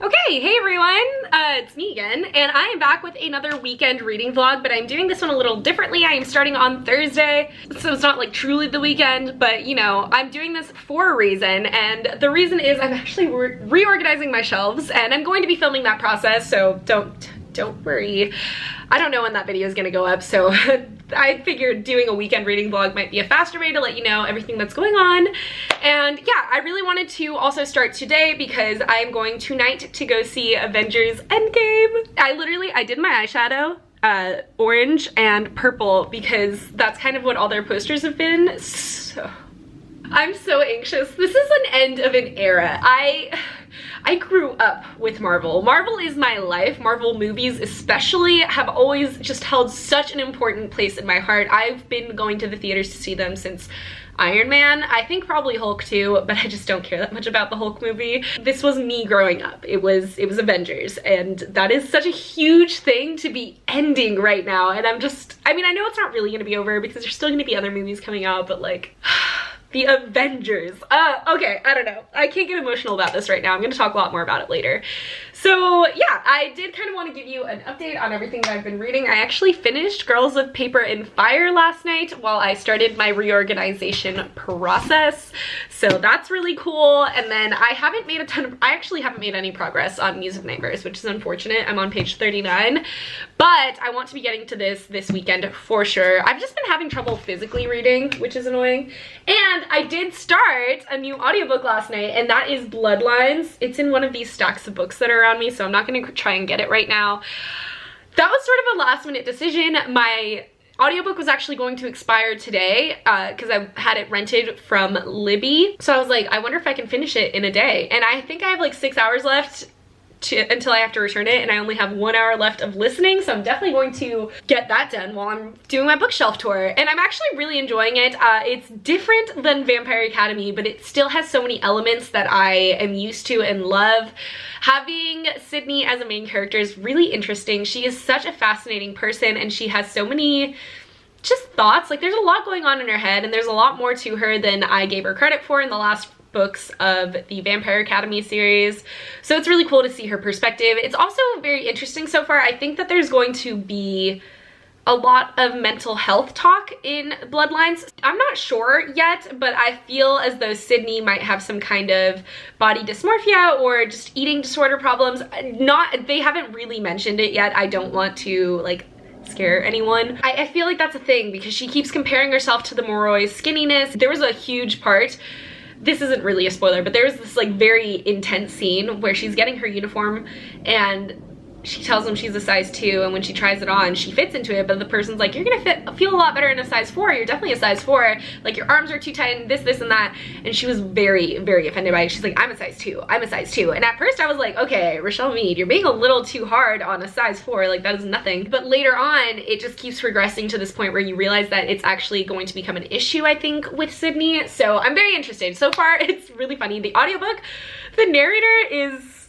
Okay, hey everyone, it's me again, and I am back with another weekend reading vlog, but I'm doing this one a little differently. I am starting on Thursday, so it's not like truly the weekend, but you know, I'm doing this for a reason, and the reason is I'm actually reorganizing my shelves, and I'm going to be filming that process, so don't worry. I don't know when that video is gonna go up, so I figured doing a weekend reading vlog might be a faster way to let you know everything that's going on. And yeah, I really wanted to also start today because I'm going tonight to go see Avengers Endgame. I did my eyeshadow orange and purple because that's kind of what all their posters have been. So I'm so anxious. This is an end of an era. I grew up with Marvel. Marvel is my life. Marvel movies especially have always just held such an important place in my heart. I've been going to the theaters to see them since Iron Man. I think probably Hulk too, but I just don't care that much about the Hulk movie. This was me growing up. It was Avengers, and that is such a huge thing to be ending right now. And I know it's not really gonna be over because there's still gonna be other movies coming out, but like, the Avengers. Okay, I don't know. I can't get emotional about this right now. I'm gonna talk a lot more about it later. So yeah, I did kind of want to give you an update on everything that I've been reading. I actually finished Girls of Paper and Fire last night while I started my reorganization process. So that's really cool. And then I actually haven't made any progress on Music Nightmares, which is unfortunate. I'm on page 39, but I want to be getting to this weekend for sure. I've just been having trouble physically reading, which is annoying. And I did start a new audiobook last night, and that is Bloodlines. It's in one of these stacks of books that are around me, so I'm not going to try and get it right now. That was sort of a last minute decision. My audiobook was actually going to expire today because I had it rented from Libby. So I was like, I wonder if I can finish it in a day. And I think I have like 6 hours left until I have to return it, and I only have 1 hour left of listening, so I'm definitely going to get that done while I'm doing my bookshelf tour. And I'm actually really enjoying it. It's different than Vampire Academy, but it still has so many elements that I am used to and love. Having Sydney as a main character is really interesting. She is such a fascinating person, and she has so many just thoughts. Like, there's a lot going on in her head, and there's a lot more to her than I gave her credit for in the last books of the Vampire Academy series. So it's really cool to see her perspective. It's also very interesting so far. I think that there's going to be a lot of mental health talk in Bloodlines. I'm not sure yet, but I feel as though Sydney might have some kind of body dysmorphia or just eating disorder problems. They haven't really mentioned it yet. I don't want to like scare anyone. I feel like that's a thing because she keeps comparing herself to the Moroi skinniness. There was a huge part, this isn't really a spoiler, but there's this like very intense scene where she's getting her uniform and she tells him she's a size 2, and when she tries it on, she fits into it, but the person's like, you're gonna feel a lot better in a size 4, you're definitely a size 4, like your arms are too tight and this and that, and she was very, very offended by it. She's like, I'm a size 2, I'm a size 2, and at first I was like, okay, Rochelle Mead, you're being a little too hard on a size 4, like that is nothing. But later on, it just keeps progressing to this point where you realize that it's actually going to become an issue, I think, with Sydney, so I'm very interested. So far, it's really funny. The audiobook, the narrator is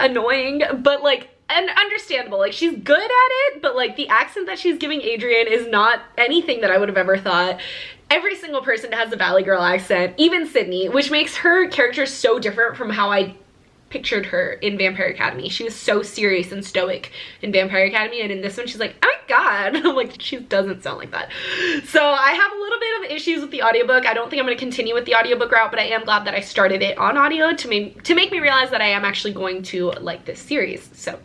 annoying, but like, and understandable. Like, she's good at it, but like the accent that she's giving Adrian is not anything that I would have ever thought. Every single person has a Valley Girl accent, even Sydney, which makes her character so different from how I pictured her in Vampire Academy. She was so serious and stoic in Vampire Academy, and in this one she's like, oh my god. I'm like, she doesn't sound like that. So I have a little bit of issues with the audiobook. I don't think I'm going to continue with the audiobook route, but I am glad that I started it on audio to make me realize that I am actually going to like this series. So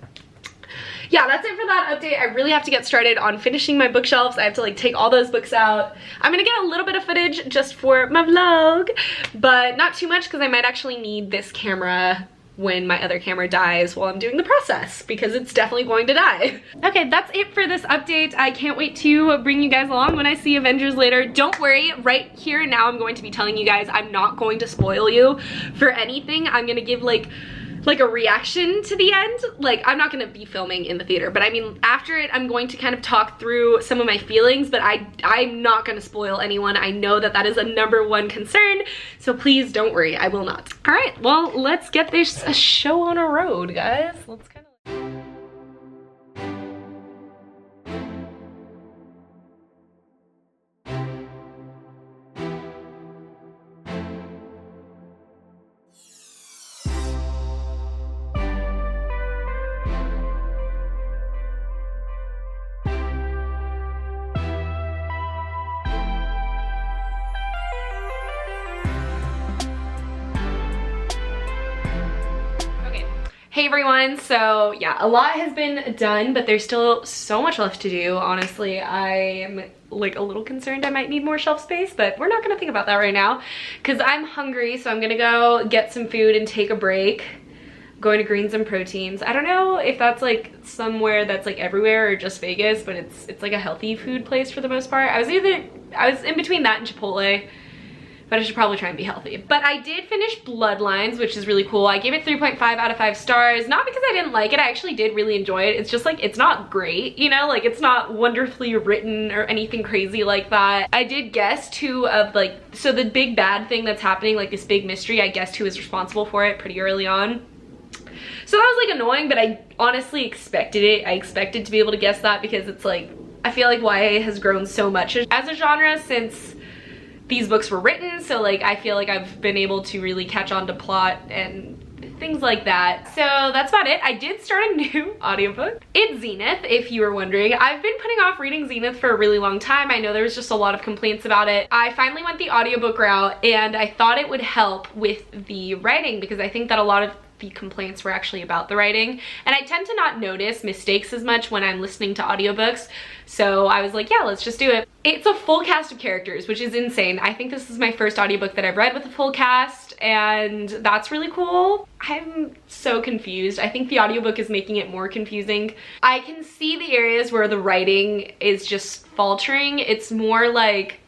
yeah, that's it for that update. I really have to get started on finishing my bookshelves. I have to like take all those books out. I'm gonna get a little bit of footage just for my vlog, but not too much because I might actually need this camera when my other camera dies while I'm doing the process, because it's definitely going to die. Okay, that's it for this update. I can't wait to bring you guys along when I see Avengers later. Don't worry, right here and now I'm going to be telling you guys I'm not going to spoil you for anything. I'm gonna give like a reaction to the end. Like, I'm not gonna be filming in the theater, but I mean, after it, I'm going to kind of talk through some of my feelings, but I'm not gonna spoil anyone. I know that that is a #1 concern, so please don't worry, I will not. All right, well, let's get this show on a road, guys. Let's kind of Hey everyone, so yeah, a lot has been done, but there's still so much left to do. Honestly, I'm like a little concerned I might need more shelf space, but we're not gonna think about that right now because I'm hungry, so I'm gonna go get some food and take a break. Going to Greens and Proteins. I don't know if that's like somewhere that's like everywhere or just Vegas, but it's like a healthy food place for the most part. I was in between that and Chipotle, but I should probably try and be healthy. But I did finish Bloodlines, which is really cool. I gave it 3.5 out of 5 stars, not because I didn't like it. I actually did really enjoy it. It's just like, it's not great, you know, like it's not wonderfully written or anything crazy like that. I did guess who of like, so the big bad thing that's happening, like this big mystery, I guessed who was responsible for it pretty early on. So that was like annoying, but I honestly expected it. I expected to be able to guess that because it's like, I feel like YA has grown so much as a genre since these books were written, so like I feel like I've been able to really catch on to plot and things like that. So that's about it. I did start a new audiobook. It's Zenith, if you were wondering. I've been putting off reading Zenith for a really long time. I know there was just a lot of complaints about it. I finally went the audiobook route and I thought it would help with the writing because I think that a lot of the complaints were actually about the writing, and I tend to not notice mistakes as much when I'm listening to audiobooks, so I was like, yeah, let's just do it. It's a full cast of characters, which is insane. I think this is my first audiobook that I've read with a full cast, and that's really cool. I'm so confused. I think the audiobook is making it more confusing. I can see the areas where the writing is just faltering. It's more like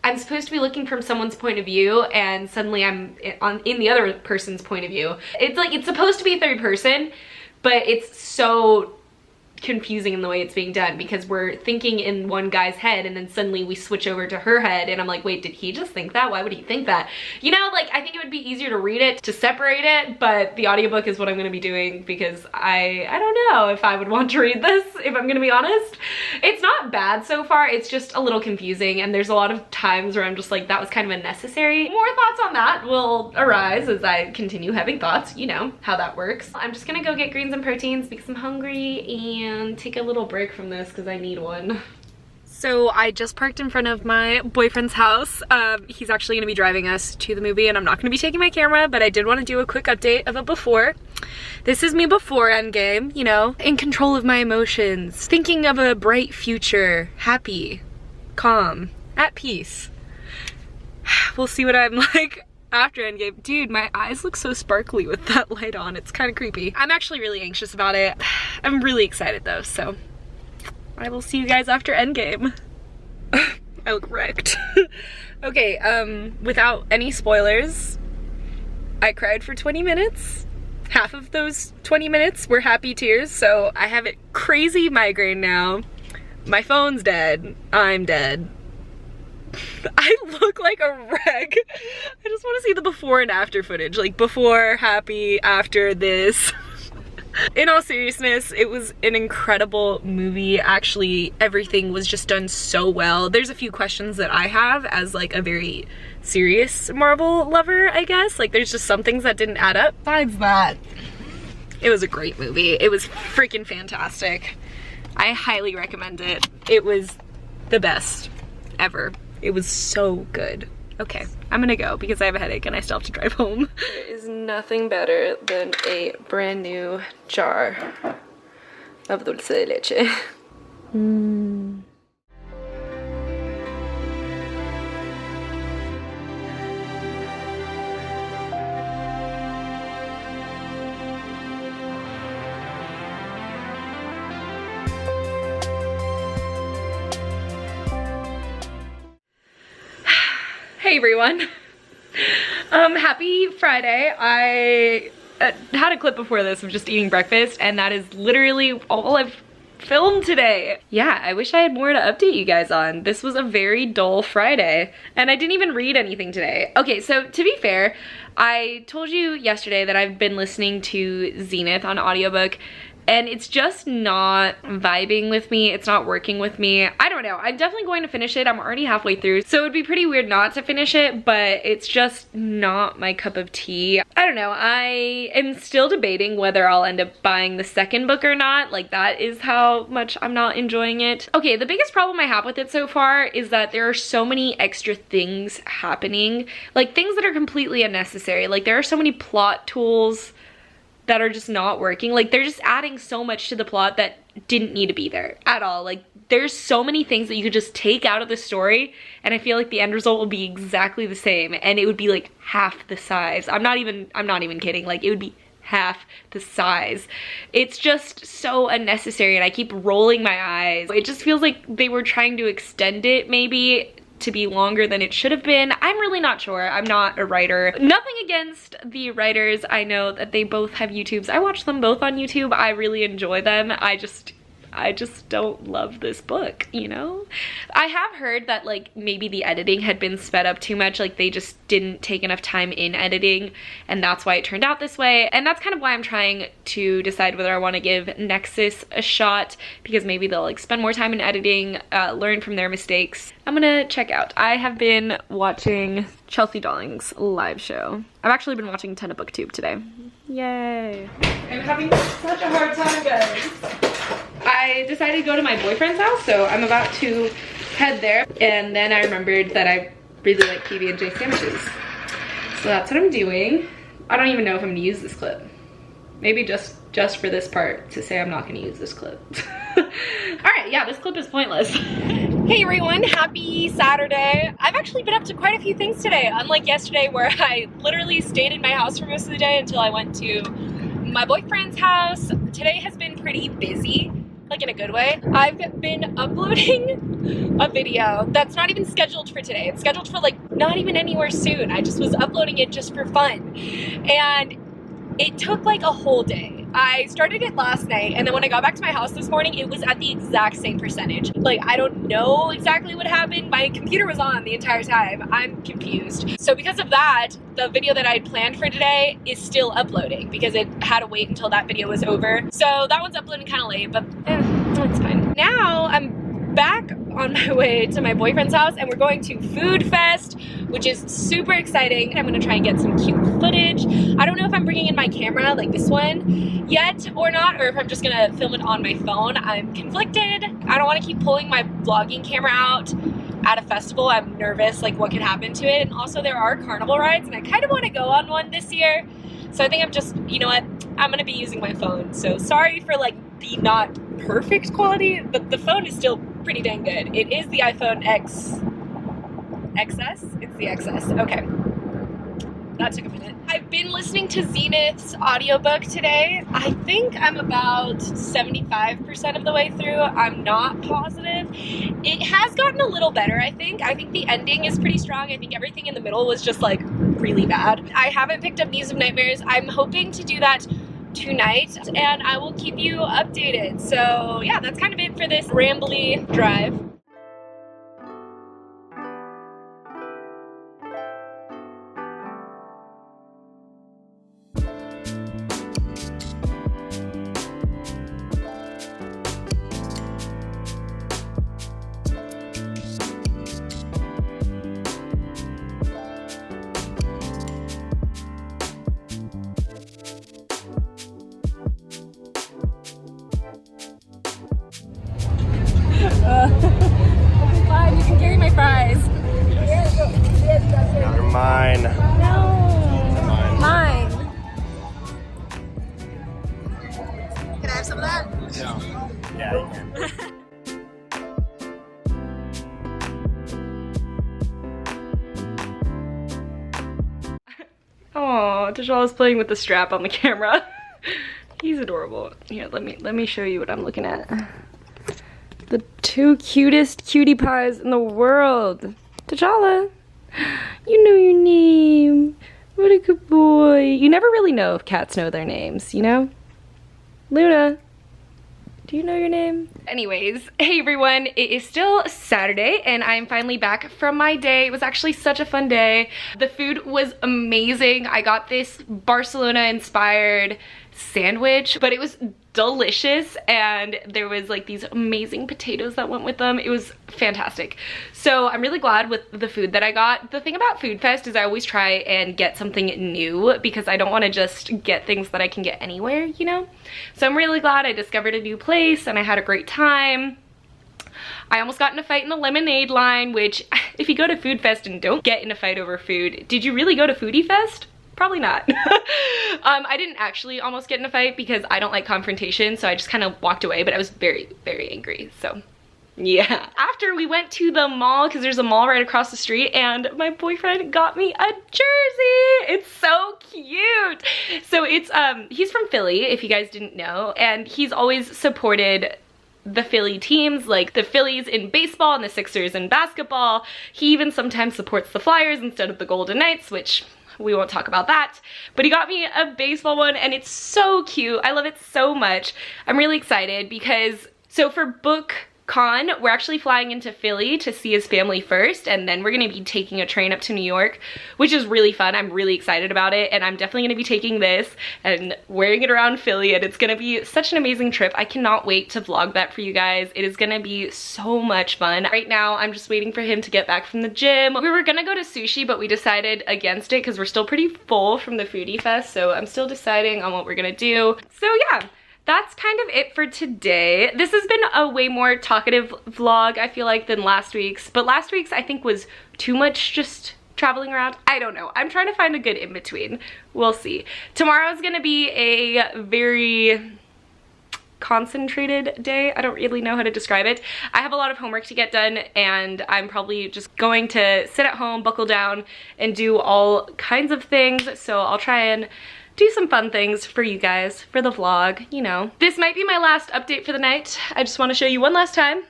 I'm supposed to be looking from someone's point of view and suddenly I'm in the other person's point of view. It's like, it's supposed to be third person, but it's so confusing in the way it's being done because we're thinking in one guy's head and then suddenly we switch over to her head and I'm like, wait, did he just think that? Why would he think that? You know, like I think it would be easier to read it, to separate it, but the audiobook is what I'm gonna be doing because I don't know if I would want to read this, if I'm gonna be honest. It's not bad so far, it's just a little confusing and there's a lot of times where I'm just like, that was kind of unnecessary. More thoughts on that will arise as I continue having thoughts, you know how that works. I'm just gonna go get Greens and Proteins because I'm hungry and take a little break from this because I need one. So I just parked in front of my boyfriend's house. He's actually gonna be driving us to the movie and I'm not gonna be taking my camera, but I did want to do a quick update of a before. This is me before Endgame, you know, in control of my emotions, thinking of a bright future, happy, calm, at peace. We'll see what I'm like after Endgame. Dude, my eyes look so sparkly with that light on. It's kind of creepy. I'm actually really anxious about it. I'm really excited though, so I will see you guys after Endgame. I look wrecked. Okay, without any spoilers, I cried for 20 minutes. Half of those 20 minutes were happy tears, so I have a crazy migraine now. My phone's dead. I'm dead. I look like a wreck. I just want to see the before and after footage, like before, happy, after this. In all seriousness, it was an incredible movie. Actually, everything was just done so well. There's a few questions that I have as like a very serious Marvel lover, I guess. Like there's just some things that didn't add up. Besides that, it was a great movie. It was freaking fantastic. I highly recommend it. It was the best ever. It was so good. Okay, I'm gonna go because I have a headache and I still have to drive home. There is nothing better than a brand new jar of dulce de leche. Hey everyone. Happy Friday. I had a clip before this of just eating breakfast and that is literally all I've filmed today. Yeah, I wish I had more to update you guys on. This was a very dull Friday and I didn't even read anything today. Okay, so to be fair, I told you yesterday that I've been listening to Zenith on audiobook and it's just not vibing with me. It's not working with me. I don't know. I'm definitely going to finish it. I'm already halfway through, so it would be pretty weird not to finish it, but it's just not my cup of tea. I don't know. I am still debating whether I'll end up buying the second book or not. Like, that is how much I'm not enjoying it. Okay, the biggest problem I have with it so far is that there are so many extra things happening, like things that are completely unnecessary. Like, there are so many plot tools that are just not working. Like, they're just adding so much to the plot that didn't need to be there at all. Like, there's so many things that you could just take out of the story, and I feel like the end result will be exactly the same, and it would be like half the size. I'm not even kidding. Like, it would be half the size. It's just so unnecessary, and I keep rolling my eyes. It just feels like they were trying to extend it maybe to be longer than it should have been. I'm really not sure. I'm not a writer. Nothing against the writers. I know that they both have YouTubes. I watch them both on YouTube. I really enjoy them. I just don't love this book, you know? I have heard that like maybe the editing had been sped up too much, like they just didn't take enough time in editing, and that's why it turned out this way. And that's kind of why I'm trying to decide whether I want to give Nexus a shot, because maybe they'll like spend more time in editing, learn from their mistakes. I'm gonna check out. I have been watching Chelsea Dolling's live show. I've actually been watching a ton of BookTube today. Yay. I'm having such a hard time, guys. I decided to go to my boyfriend's house, so I'm about to head there. And then I remembered that I really like PB&J sandwiches. So that's what I'm doing. I don't even know if I'm gonna use this clip. Maybe just for this part to say I'm not gonna use this clip. Alright, yeah, this clip is pointless. Hey everyone, happy Saturday. I've actually been up to quite a few things today, unlike yesterday where I literally stayed in my house for most of the day until I went to my boyfriend's house. Today has been pretty busy, like in a good way. I've been uploading a video that's not even scheduled for today. It's scheduled for like not even anywhere soon. I just was uploading it just for fun. And it took like a whole day. I started it last night, and then when I got back to my house this morning, it was at the exact same percentage. Like, I don't know exactly what happened. My computer was on the entire time. I'm confused. So because of that, the video that I had planned for today is still uploading because it had to wait until that video was over. So that one's uploading kind of late, but it's fine. Now I'm back on my way to my boyfriend's house, and we're going to Food Fest, which is super exciting. I'm gonna try and get some cute footage. I don't know if I'm bringing in my camera like this one yet or not, or if I'm just gonna film it on my phone. I'm conflicted. I don't want to keep pulling my vlogging camera out at a festival. I'm nervous like what could happen to it, and also there are carnival rides and I kind of want to go on one this year. So I think I'm just, you know what, I'm gonna be using my phone. So sorry for like the not perfect quality, but the phone is still pretty dang good. It is the iPhone XS? It's the XS, okay. That took a minute. I've been listening to Zenith's audiobook today. I think I'm about 75% of the way through. I'm not positive. It has gotten a little better, I think. I think the ending is pretty strong. I think everything in the middle was just like really bad. I haven't picked up News of Nightmares. I'm hoping to do that tonight, and I will keep you updated. So yeah, that's kind of it for this rambly drive. Fine, you can carry my fries. They're mine. No. Mine. Can I have some of that? Yeah, you can. Oh, T'Challa's playing with the strap on the camera. He's adorable. Here, let me show you what I'm looking at. The two cutest cutie pies in the world. T'Challa, you know your name. What a good boy. You never really know if cats know their names, you know? Luna, do you know your name? Anyways, hey everyone, it is still Saturday and I'm finally back from my day. It was actually such a fun day. The food was amazing. I got this Barcelona-inspired sandwich, but it was delicious, and there was like these amazing potatoes that went with them. It was fantastic. So I'm really glad with the food that I got. The thing about Food Fest is I always try and get something new because I don't want to just get things that I can get anywhere, you know? So I'm really glad I discovered a new place and I had a great time. I almost got in a fight in the lemonade line, which if you go to Food Fest and don't get in a fight over food, did you really go to Foodie Fest? Probably not. I didn't actually almost get in a fight because I don't like confrontation, so I just kind of walked away, but I was very, very angry, so yeah. After we went to the mall, because there's a mall right across the street, and my boyfriend got me a jersey. It's so cute. So it's, he's from Philly, if you guys didn't know, and he's always supported the Philly teams, like the Phillies in baseball and the Sixers in basketball. He even sometimes supports the Flyers instead of the Golden Knights, which we won't talk about that. But he got me a baseball one, and it's so cute. I love it so much. I'm really excited because, so for BookCon, we're actually flying into Philly to see his family first, and then we're gonna be taking a train up to New York, which is really fun. I'm really excited about it, and I'm definitely gonna be taking this and wearing it around Philly, and it's gonna be such an amazing trip. I cannot wait to vlog that for you guys. It is gonna be so much fun. Right now, I'm just waiting for him to get back from the gym. We were gonna go to sushi, but we decided against it because we're still pretty full from the foodie fest, so I'm still deciding on what we're gonna do. So yeah. That's kind of it for today. This has been a way more talkative vlog, I feel like, than last week's. But last week's, I think, was too much just traveling around. I don't know. I'm trying to find a good in-between. We'll see. Tomorrow's gonna be a very concentrated day. I don't really know how to describe it. I have a lot of homework to get done, and I'm probably just going to sit at home, buckle down, and do all kinds of things. So I'll try and do some fun things for you guys for the vlog, you know. This might be my last update for the night. I just want to show you one last time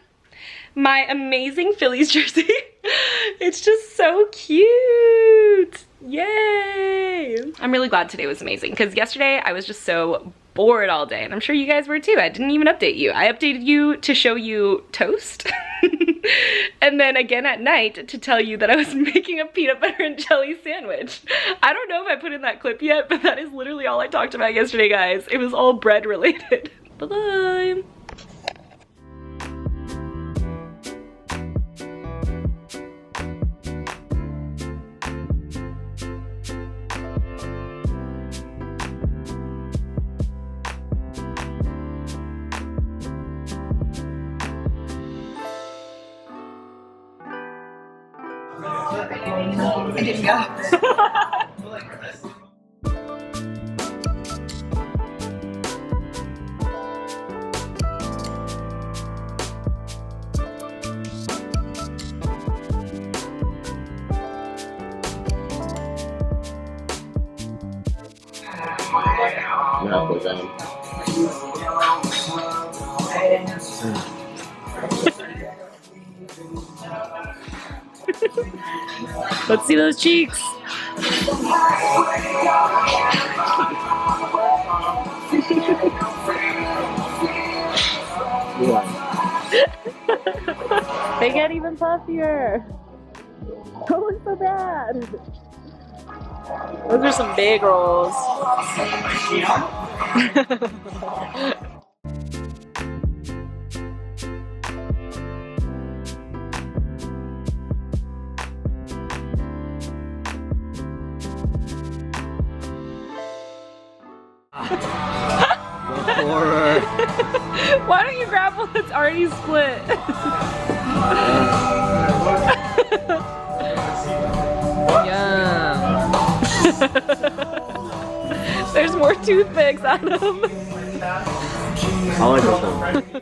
my amazing Phillies jersey. It's just so cute. Yay! I'm really glad today was amazing because yesterday I was just so bored all day, and I'm sure you guys were too. I didn't even update you. I updated you to show you toast and then again at night to tell you that I was making a peanut butter and jelly sandwich. I don't know if I put in that clip yet, but that is literally all I talked about yesterday, guys. It was all bread related. Bye-bye. I didn't go. Let's see those cheeks. They get even puffier. Don't look so bad. Those are some big rolls. Horror. Why don't you grab one that's already split? Yum. There's more toothpicks, Adam. I like this one.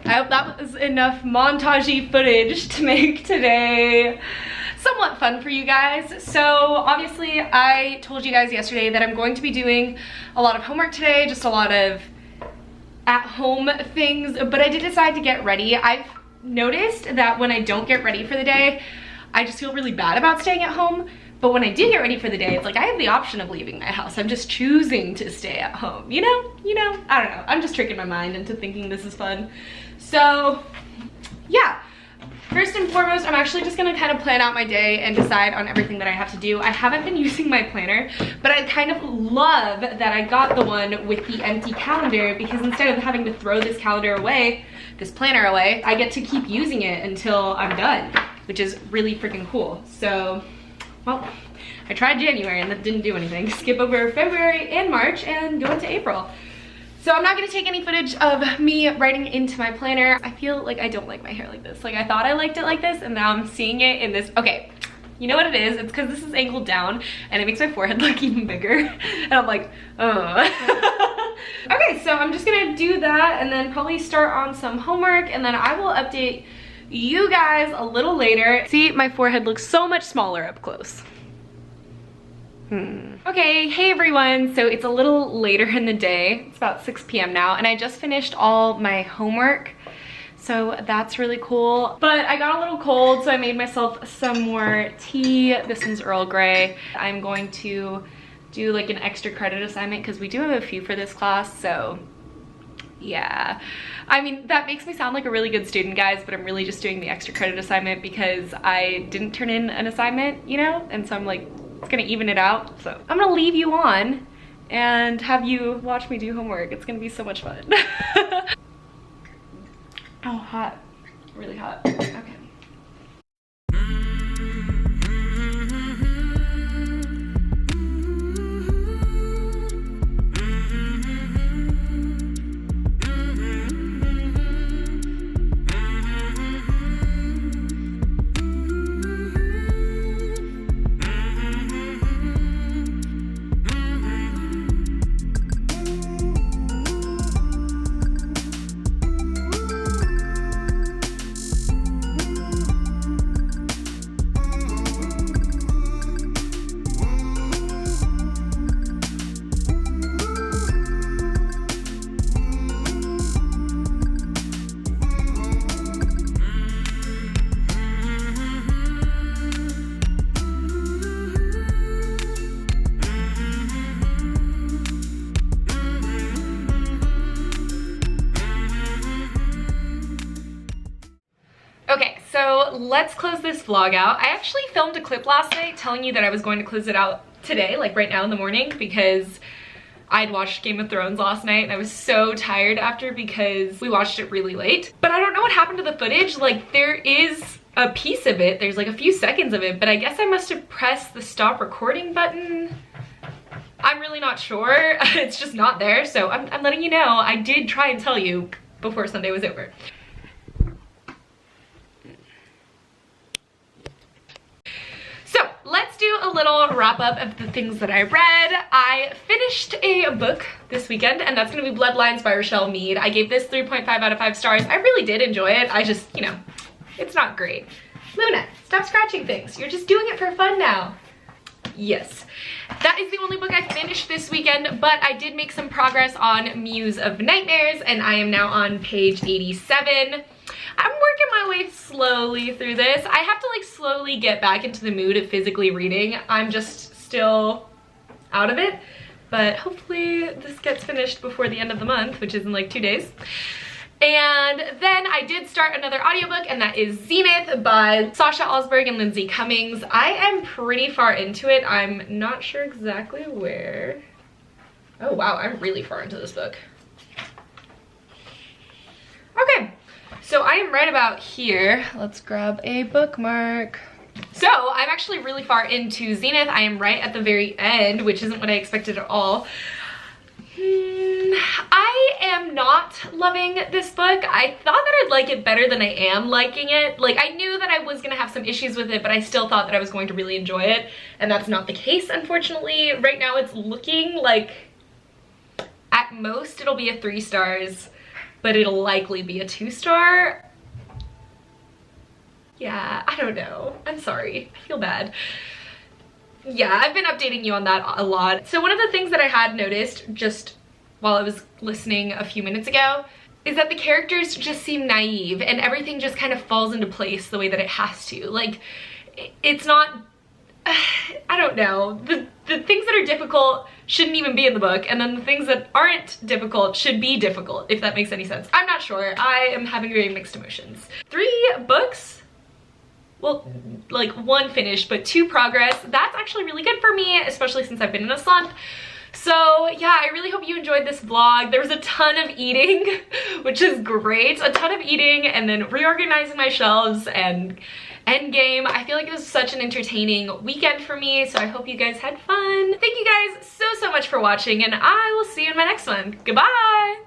I hope that was enough montage-y footage to make today somewhat fun for you guys. So obviously I told you guys yesterday that I'm going to be doing a lot of homework today, just a lot of at-home things, but I did decide to get ready. I've noticed that when I don't get ready for the day, I just feel really bad about staying at home. But when I do get ready for the day, it's like I have the option of leaving my house. I'm just choosing to stay at home, you know, I don't know. I'm just tricking my mind into thinking this is fun. So yeah, first and foremost, I'm actually just gonna kind of plan out my day and decide on everything that I have to do. I haven't been using my planner, but I kind of love that I got the one with the empty calendar, because instead of having to throw this calendar away, this planner away, I get to keep using it until I'm done, which is really freaking cool. So, well, I tried January and that didn't do anything. Skip over February and March and go into April. So I'm not gonna take any footage of me writing into my planner. I feel like I don't like my hair like this. Like, I thought I liked it like this, and now I'm seeing it in this. Okay, you know what it is? It's because this is angled down and it makes my forehead look even bigger. And I'm like, oh. Okay, so I'm just gonna do that and then probably start on some homework, and then I will update you guys a little later. See, my forehead looks so much smaller up close. Okay, hey everyone. So it's a little later in the day. It's about 6 p.m. now, and I just finished all my homework. So that's really cool. But I got a little cold, so I made myself some more tea. This one's Earl Grey. I'm going to do like an extra credit assignment because we do have a few for this class, so yeah. I mean, that makes me sound like a really good student, guys, but I'm really just doing the extra credit assignment because I didn't turn in an assignment, you know? And so I'm like, it's gonna even it out. So I'm gonna leave you on and have you watch me do homework. It's gonna be so much fun. Oh, hot. Really hot. Okay. Okay, so let's close this vlog out. I actually filmed a clip last night telling you that I was going to close it out today, like right now in the morning, because I'd watched Game of Thrones last night and I was so tired after because we watched it really late. But I don't know what happened to the footage. Like, there is a piece of it, there's like a few seconds of it, but I guess I must have pressed the stop recording button. I'm really not sure. It's just not there, so I'm letting you know. I did try and tell you before Sunday was over. So let's do a little wrap up of the things that I read. I finished a book this weekend, and that's gonna be Bloodlines by Rochelle Mead. I gave this 3.5 out of 5 stars. I really did enjoy it. I just, you know, it's not great. Luna, stop scratching things. You're just doing it for fun now. Yes. That is the only book I finished this weekend, but I did make some progress on Muse of Nightmares, and I am now on page 87. I'm working my way slowly through this. I have to like slowly get back into the mood of physically reading. I'm just still out of it, but hopefully this gets finished before the end of the month, which is in like 2 days. And then I did start another audiobook, and that is Zenith by Sasha Alsberg and Lindsay Cummings. I am pretty far into it. I'm not sure exactly where. Oh wow, I'm really far into this book. Okay, so I am right about here. Let's grab a bookmark. So I'm actually really far into Zenith. I am right at the very end, which isn't what I expected at all. I am not loving this book. I thought that I'd like it better than I am liking it. Like, I knew that I was gonna have some issues with it, but I still thought that I was going to really enjoy it, and that's not the case, unfortunately. Right now it's looking like at most it'll be a 3 stars. but it'll likely be a 2-star. Yeah, I don't know. I'm sorry. I feel bad. Yeah, I've been updating you on that a lot. So one of the things that I had noticed just while I was listening a few minutes ago is that the characters just seem naive and everything just kind of falls into place the way that it has to. Like, it's not, I don't know, the things that are difficult shouldn't even be in the book, and then the things that aren't difficult should be difficult, if that makes any sense. I'm not sure. I am having very mixed emotions. 3 books, well, like 1 finished, but 2 progress. That's actually really good for me, especially since I've been in a slump. So yeah, I really hope you enjoyed this vlog. There was a ton of eating, which is great. A ton of eating and then reorganizing my shelves and endgame. I feel like it was such an entertaining weekend for me, so I hope you guys had fun. Thank you guys so much for watching, and I will see you in my next one. Goodbye!